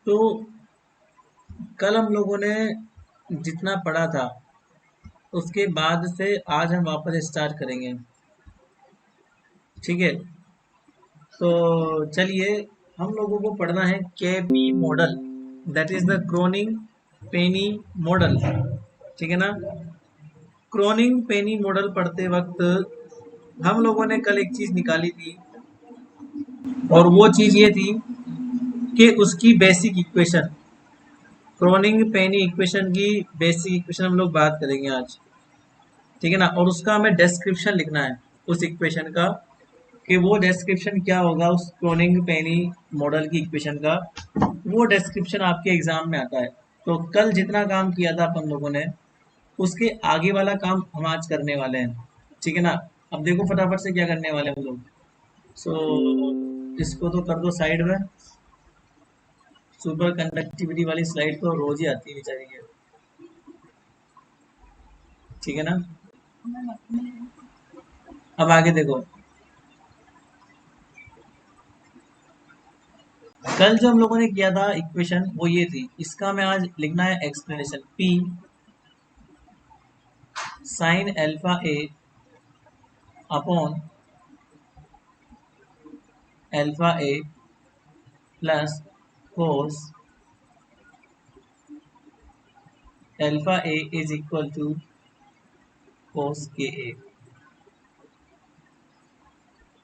तो कल हम लोगों ने जितना पढ़ा था उसके बाद से आज हम वापस स्टार्ट करेंगे। ठीक है, तो चलिए, हम लोगों को पढ़ना है KP model, that is the क्रोनिंग Penney model. ठीक है ना। क्रोनिंग पेनी मॉडल पढ़ते वक्त हम लोगों ने कल एक चीज निकाली थी, और वो चीज ये थी कि उसकी बेसिक इक्वेशन, क्रोनिंग पेनी इक्वेशन की बेसिक इक्वेशन हम लोग बात करेंगे आज। ठीक है ना। और उसका हमें डिस्क्रिप्शन लिखना है उस इक्वेशन का, कि वो डिस्क्रिप्शन क्या होगा उस क्रोनिंग पेनी मॉडल की इक्वेशन का। वो डिस्क्रिप्शन आपके एग्जाम में आता है। तो कल जितना काम किया था अपन लोगों ने, उसके आगे वाला काम हम आज करने वाले हैं। ठीक है ना। अब देखो फटाफट से क्या करने वाले हैं हम लोग। सो इसको तो कर दो साइड में। सुपर कंडक्टिविटी वाली स्लाइड तो रोज ही आती है बेचारी की। ठीक है ना। अब आगे देखो, कल जो हम लोगों ने किया था इक्वेशन वो ये थी, इसका हमें आज लिखना है explanation. P sine alpha A upon alpha A plus cos alpha A is equal to cos K A.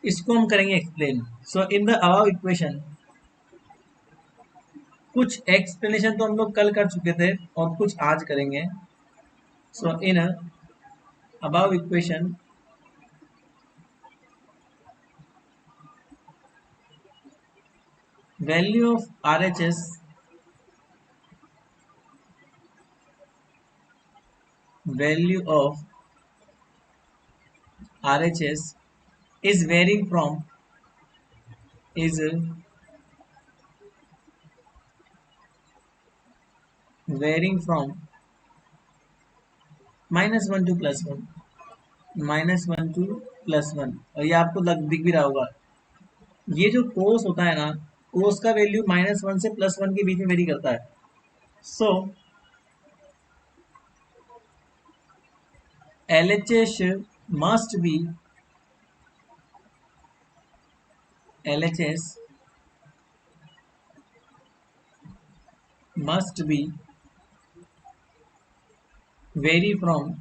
इसको हम करेंगे explain. So in the above equation, कुछ एक्सप्लेनेशन तो हम लोग कल कर चुके थे और कुछ आज करेंगे। So in above equation, value of RHS, value of RHS is varying from, is varying from -1 to +1, -1 to +1। और ये आपको दिख भी रहा होगा, ये जो कोस होता है ना, कोस का वैल्यू -1 से +1 के बीच में वेरी करता है। सो LHS must be, LHS must be vary from,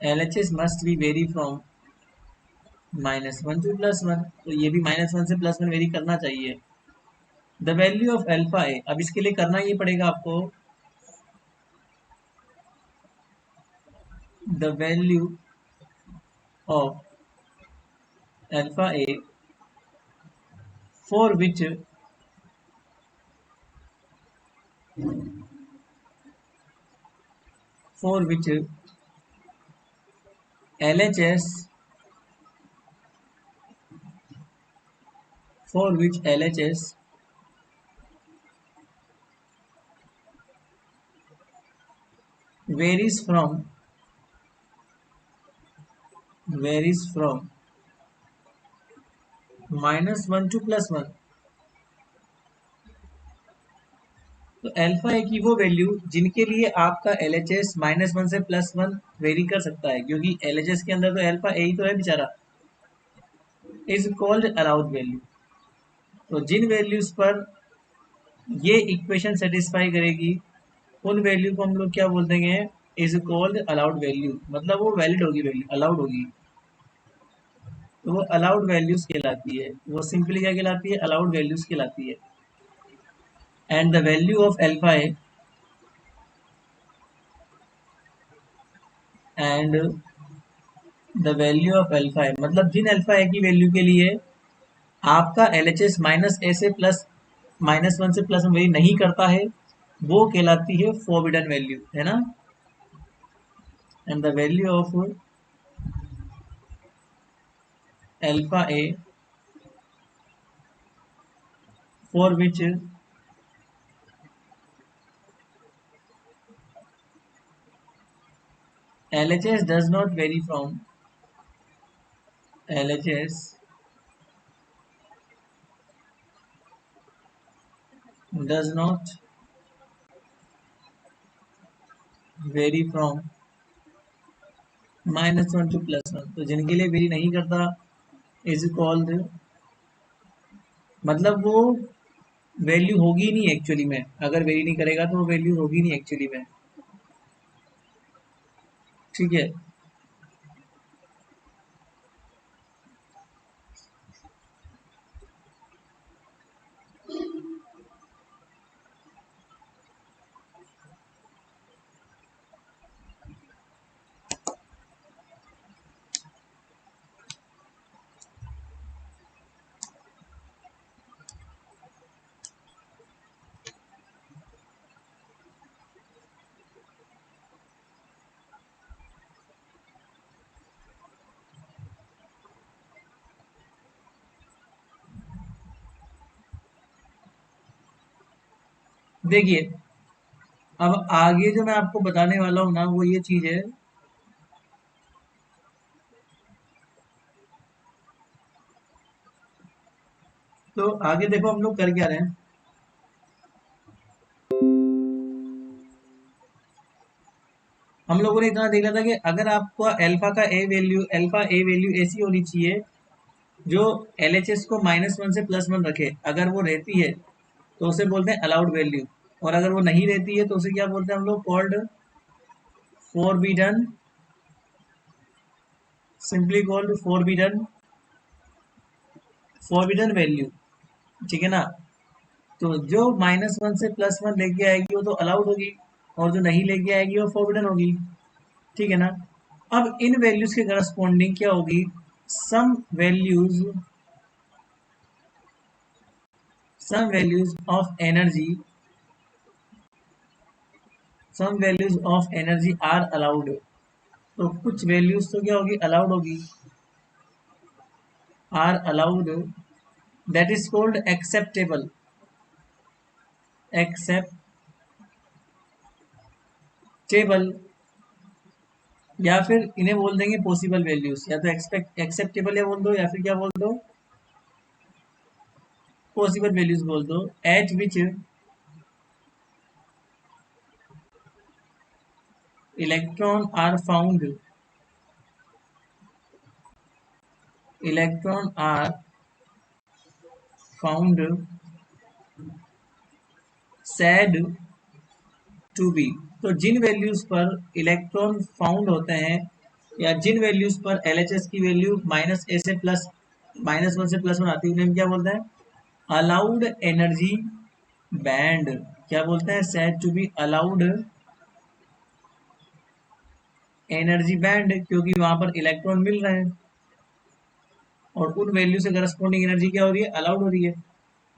LHS must be vary from -1 to +1। तो ये भी -1 से +1 वेरी करना चाहिए। द वैल्यू ऑफ अल्फा ए, अब इसके लिए करना ये पड़ेगा आपको, the value of alpha A for which for which LHS, for which LHS varies from, varies from -1 to +1। तो अल्फा ए की वो वैल्यू जिनके लिए आपका LHS -1 से +1 वेरी कर सकता है, क्योंकि LHS के अंदर तो अल्फा ए ही तो है बेचारा, इज कॉल्ड अलाउड वैल्यू। तो जिन वैल्यूज पर ये इक्वेशन सेटिस्फाई करेगी, उन वैल्यू को हम लोग क्या बोल देंगे, इज कॉल्ड अलाउड वैल्यू। मतलब वो वैलिड होगी, वैल्यू अलाउड होगी। तो वो अलाउड वैल्यूज कहलाती है, वो सिंपली क्या कहलाती है, अलाउड वैल्यूज कहलाती है। And the value of alpha A, and the value of alpha A, मतलब जिन अल्फा ए की वैल्यू के लिए आपका LHS -a से -1 से +1 वेरी नहीं करता है, वो कहलाती है फॉरबिडन वैल्यू, है ना। And the value of alpha A for which LHS does not vary from, LHS does not very from -1 to +1, तो जिनके लिए वेरी नहीं करता इज कॉल्ड, मतलब वो वैल्यू होगी नहीं एक्चुअली में, अगर वेरी नहीं करेगा तो वो वैल्यू होगी नहीं एक्चुअली में, ठीक है। देखिए अब आगे जो मैं आपको बताने वाला हूँ ना वो ये चीज है, तो आगे देखो हम लोग कर क्या रहे हैं। हम लोगों ने इतना देखा था कि अगर आपको अल्फा ए वैल्यू ऐसी होनी चाहिए जो LHS को -1 से +1 रखे, अगर वो रहती है तो उसे बोलते हैं अलाउड वैल्यू, और अगर वो नहीं रहती है तो उसे क्या बोलते हैं हम लोग, called forbidden, simply called forbidden, forbidden value, ठीक है ना। तो जो -1 से +1 लेके आएगी वो तो अलाउड होगी, और जो नहीं लेके आएगी वो फोरबिडन होगी, ठीक है ना। अब इन वैल्यूज के करस्पॉन्डिंग क्या होगी, some values some values of energy some values of energy are allowed, तो कुछ वैल्यूज तो क्या होगी, अलाउड होगी, are allowed, that is called acceptable, acceptable, या फिर इन्हें बोल देंगे पॉसिबल वैल्यूज, या तो एक्सेप्टेबल या बोल दो, या फिर क्या बोल दो, पॉसिबल वैल्यूज बोल दो, at which electron are found, electron are found said to be, तो जिन वैल्यूज पर इलेक्ट्रॉन फाउंड होते हैं या जिन वैल्यूज पर LHS की वैल्यू -1 से +1 आती है उन्हें हम क्या बोलते हैं, अलाउड एनर्जी बैंड, क्या बोलते हैं, said to be allowed energy band, क्योंकि वहां पर इलेक्ट्रॉन मिल रहे हैं और उन वैल्यू से करस्पॉन्डिंग एनर्जी क्या हो रही है, अलाउड हो रही है।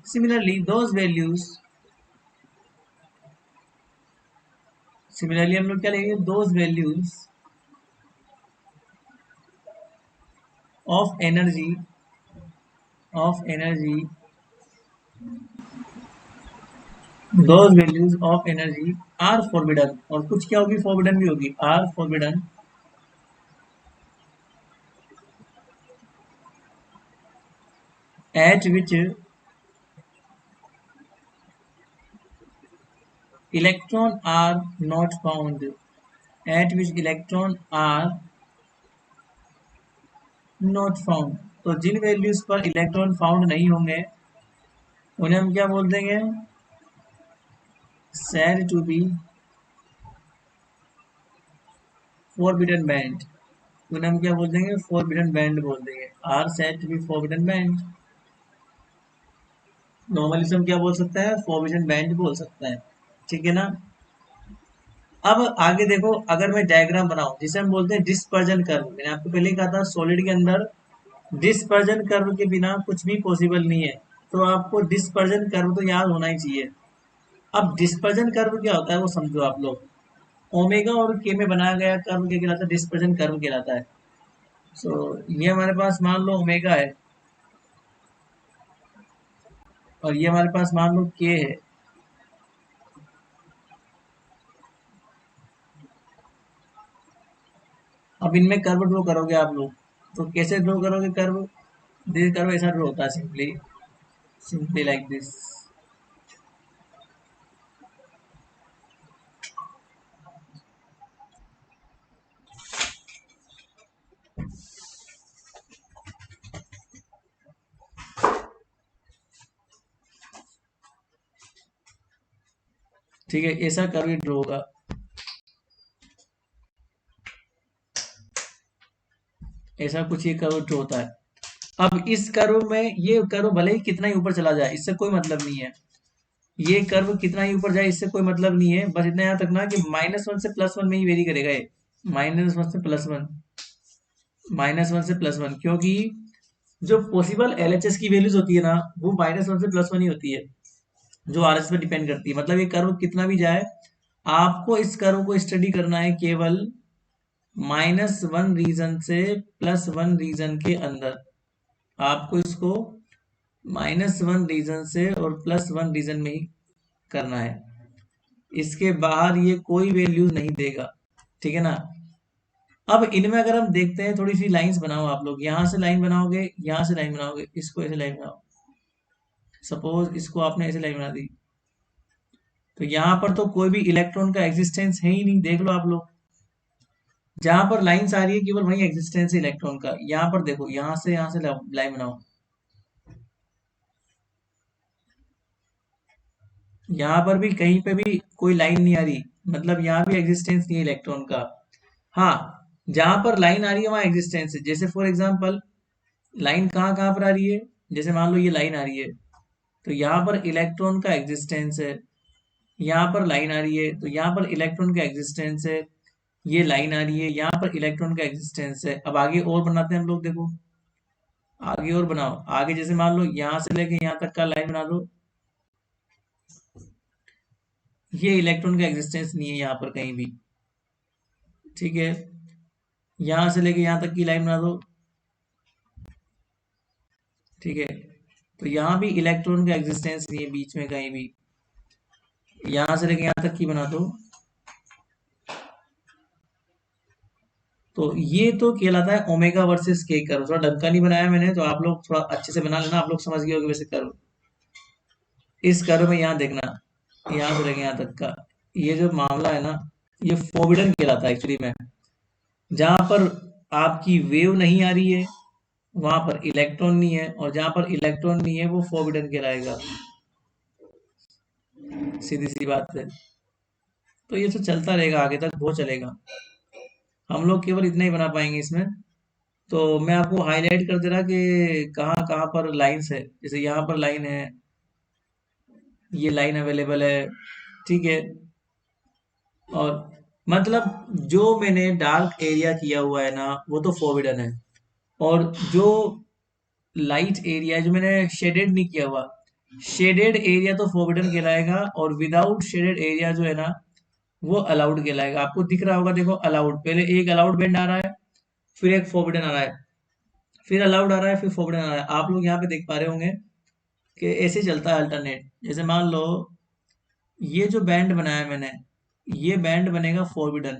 सिमिलरली दोज वैल्यूज सिमिलरली हम लोग क्या लेंगे, those values of energy of energy, those values of energy are forbidden, और कुछ क्या होगी, फॉरबिडन भी होगी, are forbidden at which electron are not found, at which electron are not found, तो जिन वैल्यूज पर इलेक्ट्रॉन फाउंड नहीं होंगे उन्हें हम क्या बोल देंगे, said to be forbidden band, उन्हें हम क्या बोल देंगे, forbidden बैंड बोल देंगे, are said to be forbidden band, normally से हम क्या बोल सकते हैं, forbidden बैंड बोल सकते हैं, ठीक है ना। अब आगे देखो, अगर मैं डायग्राम बनाऊं जिसे हम बोलते हैं डिस्पर्जन कर्व, मैंने आपको पहले ही कहा था सॉलिड के अंदर डिस्पर्जन कर्व के बिना कुछ भी पॉसिबल नहीं है, तो आपको डिस्पर्जन कर्व तो याद होना ही चाहिए। अब डिस्पर्जन कर्व क्या होता है वो समझो आप लोग, ओमेगा और के में बनाया गया कर्व क्या कहलाता है, डिस्पर्जन कर्व कहलाता है। सो ये हमारे पास मान लो ओमेगा है और ये हमारे पास मान लो के है, अब इनमें कर्व ड्रॉ करोगे आप लोग, तो कैसे ड्रॉ करोगे कर्व, दिस कर्व ऐसा ड्रॉ होता है, सिंपली सिंपली लाइक दिस, ठीक है, ऐसा कर्व ड्रॉ होगा। ऐसा कुछ ये कर्व ड्रॉ होता है। अब इस कर्व में ये कर्व भले ही कितना ही ऊपर चला जाए, इससे कोई मतलब नहीं है। ये कर्व कितना ही ऊपर जाए, इससे कोई मतलब नहीं है। बस इतना याद रखना कि -1 से +1 में ही वेरी करेगा ये। -1 से +1, -1 से +1, क्योंकि जो पॉसिबल एलएचएस की वैल्यूज होती है ना, वो -1 से +1 ही होती है, जो आरएस पे डिपेंड करती है। मतलब ये कर्व कितना भी जाए, आपको इस कर्व को स्टडी करना है केवल -1 रीजन से +1 रीजन के अंदर। आपको इसको -1 रीजन से और +1 रीजन में ही करना है। इसके बाहर ये कोई वैल्यू नहीं देगा, ठीक है ना। अब इनमें अगर हम देखते हैं, थोड़ी सी लाइंस बनाओ आप लोग। यहाँ से लाइन बनाओगे, यहाँ से लाइन बनाओगे, इसको ऐसे लाइन बनाओ। सपोज इसको आपने ऐसे लाइन बना दी, तो यहाँ पर तो कोई भी इलेक्ट्रॉन का एग्जिस्टेंस है ही नहीं। देख लो आप लोग, जहां पर लाइंस आ रही है केवल वही एग्जिस्टेंस है इलेक्ट्रॉन का। यहाँ पर देखो, यहाँ से लाइन बनाओ, यहाँ पर भी कहीं पे भी कोई लाइन नहीं आ रही, मतलब यहाँ भी एग्जिस्टेंस नहीं है इलेक्ट्रॉन का। हाँ, जहां पर लाइन आ रही है वहां एग्जिस्टेंस है। जैसे फॉर एग्जांपल, लाइन कहाँ कहाँ पर आ रही है, जैसे मान लो ये लाइन आ रही है, तो यहाँ पर इलेक्ट्रॉन का एग्जिस्टेंस है। यहाँ पर लाइन आ रही है, तो यहाँ पर इलेक्ट्रॉन का एग्जिस्टेंस है। ये लाइन आ रही है, यहाँ पर इलेक्ट्रॉन का एग्जिस्टेंस है। अब आगे और बनाते हैं हम लोग, देखो आगे और बनाओ। आगे जैसे मान लो यहाँ से लेके यहाँ तक का लाइन बना दो, ये इलेक्ट्रॉन का एग्जिस्टेंस नहीं है यहाँ पर कहीं भी, ठीक है। यहाँ से लेके यहाँ तक की लाइन बना दो, ठीक है। तो यहाँ भी इलेक्ट्रॉन का एग्जिस्टेंस नहीं है बीच में कहीं भी। यहाँ से लेके यहाँ तक की बना दो, तो ये तो कहलाता है ओमेगा वर्सेस के कर्व। थोड़ा ढंग का नहीं बनाया मैंने, तो आप लोग थोड़ा अच्छे से बना लेना। आप लोग समझ गए होंगे वैसे कर्व। इस कर्व में यहाँ देखना, यहाँ से लेके यहाँ तक का ये जो मामला है ना, ये फोर्बिडन कहलाता है एक्चुअली में। जहां पर आपकी वेव नहीं आ रही है, वहां पर इलेक्ट्रॉन नहीं है, और जहां पर इलेक्ट्रॉन नहीं है वो फोर्बिडन कहलाएगा। सीधी सी बात है। तो ये तो चलता रहेगा, आगे तक बहुत चलेगा। हम लोग केवल इतना ही बना पाएंगे इसमें। तो मैं आपको हाईलाइट कर दे रहा कि कहाँ कहाँ पर लाइंस है। जैसे यहाँ पर लाइन है, ये लाइन अवेलेबल है, ठीक है। और मतलब जो मैंने डार्क एरिया किया हुआ है ना, वो तो फोर्बिडन है। और जो लाइट एरिया जो मैंने शेडेड नहीं किया हुआ, शेडेड एरिया तो फोर्बिडन कहलाएगा। और विदाउट शेडेड एरिया जो है ना, वो अलाउड कहलाएगा। आपको दिख रहा होगा, देखो अलाउड, पहले एक अलाउड बैंड आ रहा है, फिर एक फोर्बिडन आ रहा है, फिर अलाउड आ रहा है, फिर फोर्बिडन आ रहा है। आप लोग यहाँ पे देख पा रहे होंगे कि ऐसे चलता है अल्टरनेट। जैसे मान लो ये जो बैंड बनाया मैंने, ये बैंड बनेगा फोर्बिडन।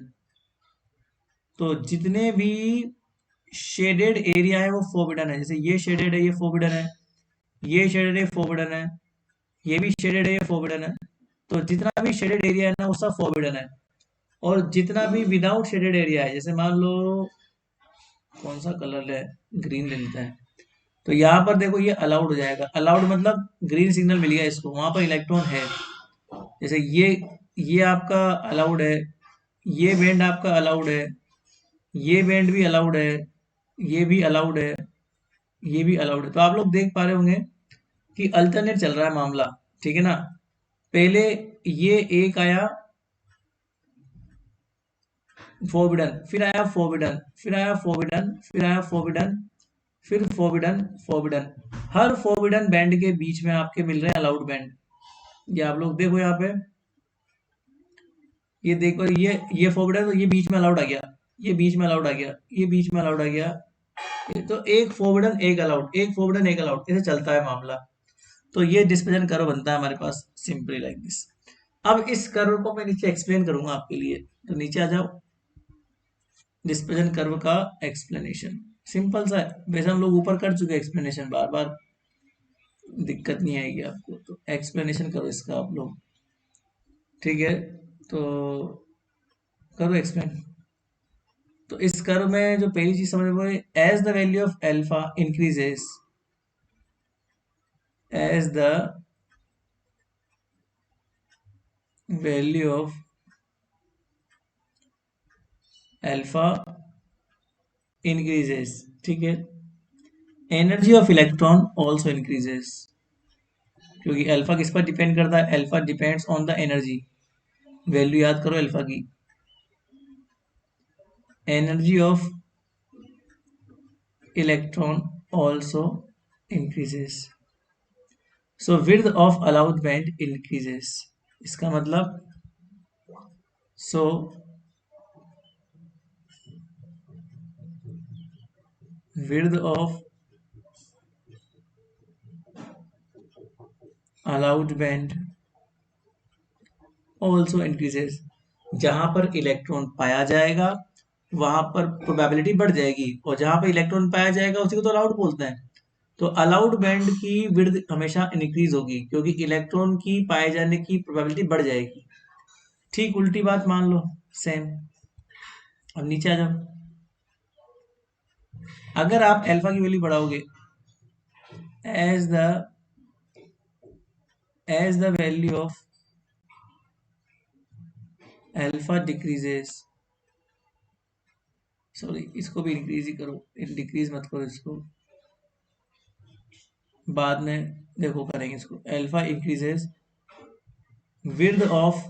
तो जितने भी शेडेड एरिया है वो फोर्बिडन है। जैसे ये शेडेड है, ये फोर्बिडन है, ये शेडेड है, फोर्बिडन है, ये भी शेडेड है, ये फोर्बिडन है। तो जितना भी शेडेड एरिया है ना, वो सब फोर्बिडन है। और जितना भी विदाउट शेडेड एरिया है, जैसे मान लो कौन सा कलर है, ग्रीन ले लेते हैं, तो यहाँ पर देखो ये अलाउड हो जाएगा। अलाउड मतलब ग्रीन सिग्नल मिल गया इसको, वहां पर इलेक्ट्रॉन है। जैसे ये आपका अलाउड है, ये बैंड आपका अलाउड है, ये बैंड भी अलाउड है, ये भी अलाउड है, ये भी अलाउड है। तो आप लोग देख पा रहे होंगे कि अल्टरनेट चल रहा है मामला, ठीक है ना। पहले ये एक आया फोर्बिडन, फिर आया फोर्बिडन, फिर आया फोर्बिडन, फिर आया फोर्बिडन, फिर फोर्बिडन, फोर्बिडन। हर फोर्बिडन बैंड के बीच में आपके मिल रहे हैं अलाउड बैंड। ये आप लोग देखो यहाँ पे, ये देखो, ये फोर्बिडन, तो ये बीच में अलाउड आ गया, ये बीच में अलाउड आ गया, ये बीच में अलाउड आ गया। तो एक फोर्बिडन एक अलाउड, एक फोर्बिडन एक अलाउड, ऐसे चलता है मामला। तो ये डिस्पर्जन कर्व बनता है हमारे पास सिंपली लाइक दिस। अब इस कर्व को मैं नीचे एक्सप्लेन करूंगा आपके लिए, तो नीचे आ जाओ। डिस्पर्जन कर्व का एक्सप्लेनेशन सिंपल सा है, वैसे हम लोग ऊपर कर चुके एक्सप्लेनेशन, बार बार दिक्कत नहीं आएगी आपको। तो एक्सप्लेनेशन करो इसका आप लोग, ठीक है। तो करो एक्सप्लेन। तो इस कर्व में जो पहली चीज समझ वो है, as the value of alpha increases, as the value of alpha increases, ठीक है। Energy of electron also increases, क्योंकि अल्फा किस पर डिपेंड करता है, alpha depends on the energy. Value याद करो अल्फा की, energy of electron also increases, so width of allowed band increases. इसका मतलब so width of allowed band also increases. जहां पर इलेक्ट्रॉन पाया जाएगा वहां पर प्रोबेबिलिटी बढ़ जाएगी, और जहां पर इलेक्ट्रॉन पाया जाएगा उसी को तो अलाउड बोलते हैं। तो अलाउड बैंड की विड्थ हमेशा इंक्रीज होगी, क्योंकि इलेक्ट्रॉन की पाए जाने की प्रोबेबिलिटी बढ़ जाएगी। ठीक उल्टी बात मान लो, सेम। अब नीचे आ जाओ। अगर आप अल्फा की वैल्यू बढ़ाओगे, as the value of alpha decreases, sorry इसको भी इंक्रीज ही करो, डिक्रीज मत करो इसको, बाद में देखो करेंगे इसको। Alpha increases width of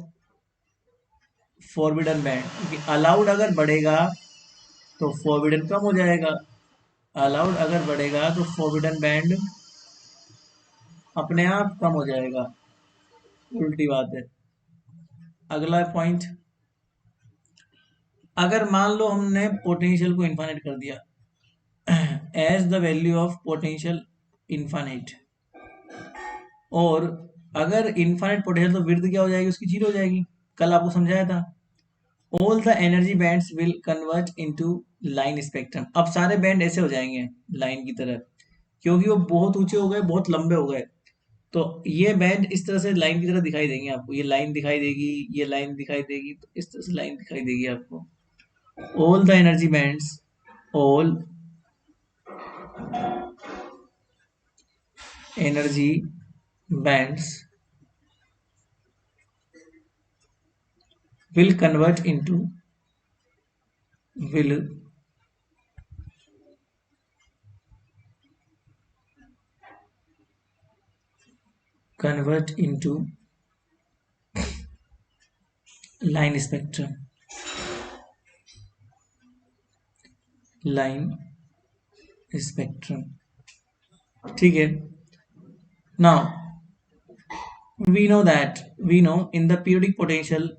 forbidden band, क्योंकि अलाउड अगर बढ़ेगा तो फॉरबिडन कम हो जाएगा, अलाउड अगर बढ़ेगा तो फॉरबिडन बैंड अपने आप कम हो जाएगा। उल्टी बात है। अगला पॉइंट, अगर मान लो हमने पोटेंशियल को इन्फाइनाइट कर दिया, as the value of potential infinite, और अगर इन्फाइनाइट पोटेंशियल तो विड्थ क्या हो जाएगी उसकी, जीरो हो जाएगी। कल आपको समझाया था, all the energy bands will convert into line spectrum. अब सारे बैंड ऐसे हो जाएंगे लाइन की तरह, क्योंकि वो बहुत ऊंचे हो गए, बहुत लंबे हो गए। तो ये बैंड इस तरह से लाइन की तरह दिखाई देंगे आपको, ये लाइन दिखाई देगी, ये लाइन दिखाई देगी, तो इस तरह से लाइन दिखाई देगी आपको। All the energy bands, all energy bands will convert into will convert into line spectrum, line spectrum, ठीक है। Now we know in the periodic potential,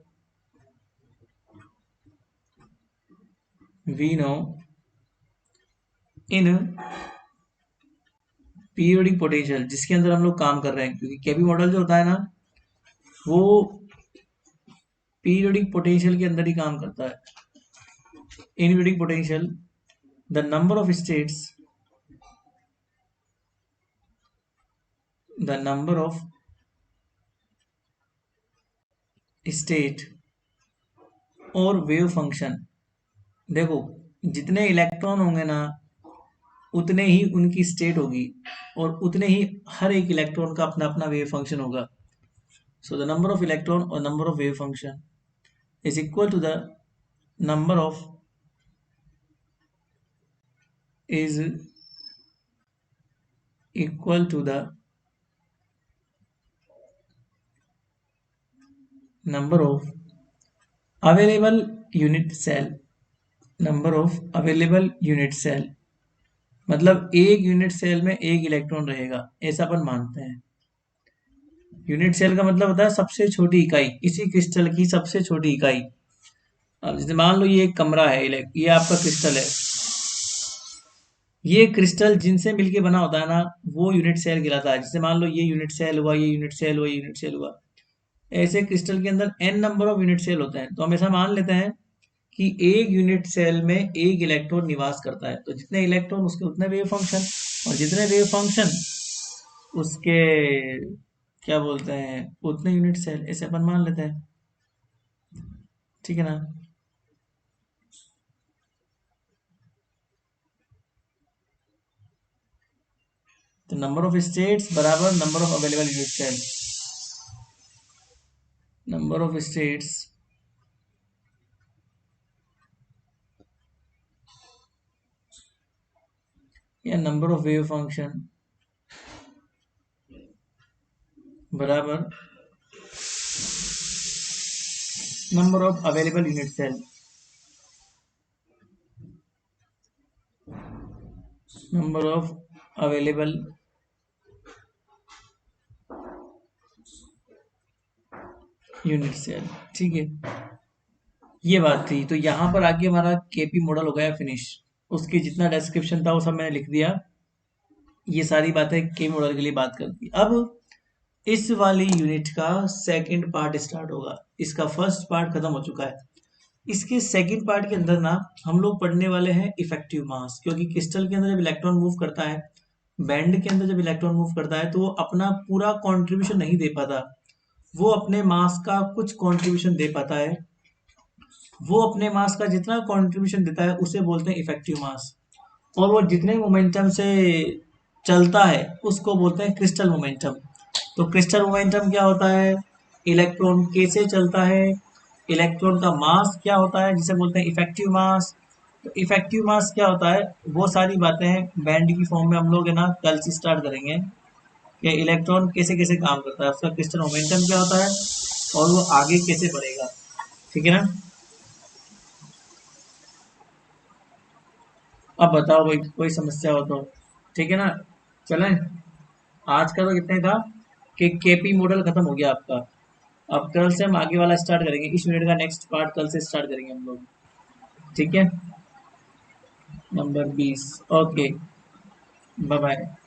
we know in periodic potential जिसके अंदर हम लोग काम कर रहे हैं, क्योंकि केबी मॉडल जो होता है ना वो पीरियोडिक पोटेंशियल के अंदर ही काम करता है। In periodic potential the number of states, the number of state और वेव फंक्शन, देखो जितने इलेक्ट्रॉन होंगे ना उतने ही उनकी स्टेट होगी, और उतने ही हर एक इलेक्ट्रॉन का अपना अपना वेव फंक्शन होगा। So the number of electron और number of wave function is equal to the number of is equal to the number of available unit cell, number of available unit cell, मतलब एक unit cell में एक electron रहेगा, ऐसा अपन मानते हैं। Unit cell का मतलब होता है सबसे छोटी इकाई, इसी क्रिस्टल की सबसे छोटी इकाई। अब जैसे मान लो ये एक कमरा है, ये आपका क्रिस्टल है, ये क्रिस्टल जिनसे मिलके बना होता है ना वो यूनिट सेल कहलाता है। जैसे मान लो ये यूनिट सेल हुआ, ये यूनिट सेल हुआ, ये यूनिट सेल हुआ, ऐसे क्रिस्टल के अंदर n number of unit cell होते हैं। तो हम ऐसा मान लेते हैं कि एक यूनिट सेल में एक इलेक्ट्रॉन निवास करता है, तो जितने इलेक्ट्रॉन उसके उतने वेव फंक्शन, और जितने वेव फंक्शन उसके क्या बोलते हैं उतने यूनिट सेल, ऐसे अपन मान लेते हैं, ठीक है ना। तो नंबर ऑफ स्टेट्स बराबर number of available unit cell, number of states या नंबर ऑफ वेव फंक्शन बराबर number of available unit cell, number of available unit cell. ठीक है, ये बात थी। तो यहाँ पर आगे हमारा केपी मॉडल हो गया फिनिश। उसकी जितना डिस्क्रिप्शन था वो सब मैंने लिख दिया। ये सारी बातें के मॉडल के लिए बात करती। अब इस वाली यूनिट का सेकंड पार्ट स्टार्ट होगा। इसका फर्स्ट पार्ट खत्म हो चुका है। इसके सेकंड पार्ट के अंदर ना हम लोग पढ़ने वाले हैं इफेक्टिव मास, क्योंकि क्रिस्टल के अंदर जब इलेक्ट्रॉन मूव करता है, बैंड के अंदर जब इलेक्ट्रॉन मूव करता है, तो वो अपना पूरा कंट्रीब्यूशन नहीं दे पाता। वो अपने मास का कुछ कंट्रीब्यूशन दे पाता है। वो अपने मास का जितना कंट्रीब्यूशन देता है उसे बोलते हैं इफेक्टिव मास। और वो जितने मोमेंटम से चलता है उसको बोलते हैं क्रिस्टल मोमेंटम। तो क्रिस्टल मोमेंटम क्या होता है, इलेक्ट्रॉन कैसे चलता है, इलेक्ट्रॉन का मास क्या होता है जिसे बोलते हैं इफेक्टिव मास। तो इफेक्टिव मास क्या होता है, वो सारी बातें बैंड की फॉर्म में हम लोग है ना कल से स्टार्ट करेंगे कि इलेक्ट्रॉन कैसे कैसे काम करता है, उसका क्रिस्टल मोमेंटम क्या होता है और वो आगे कैसे बढ़ेगा। ठीक है ना। अब बताओ भाई, कोई समस्या हो तो। ठीक है ना, चलें। आज का तो इतना ही था कि केपी मॉडल खत्म हो गया आपका। अब कल से हम आगे वाला स्टार्ट करेंगे। इस यूनिट का नेक्स्ट पार्ट कल से स्टार्ट करेंगे हम लोग। ठीक है, नंबर 20। Okay, bye bye.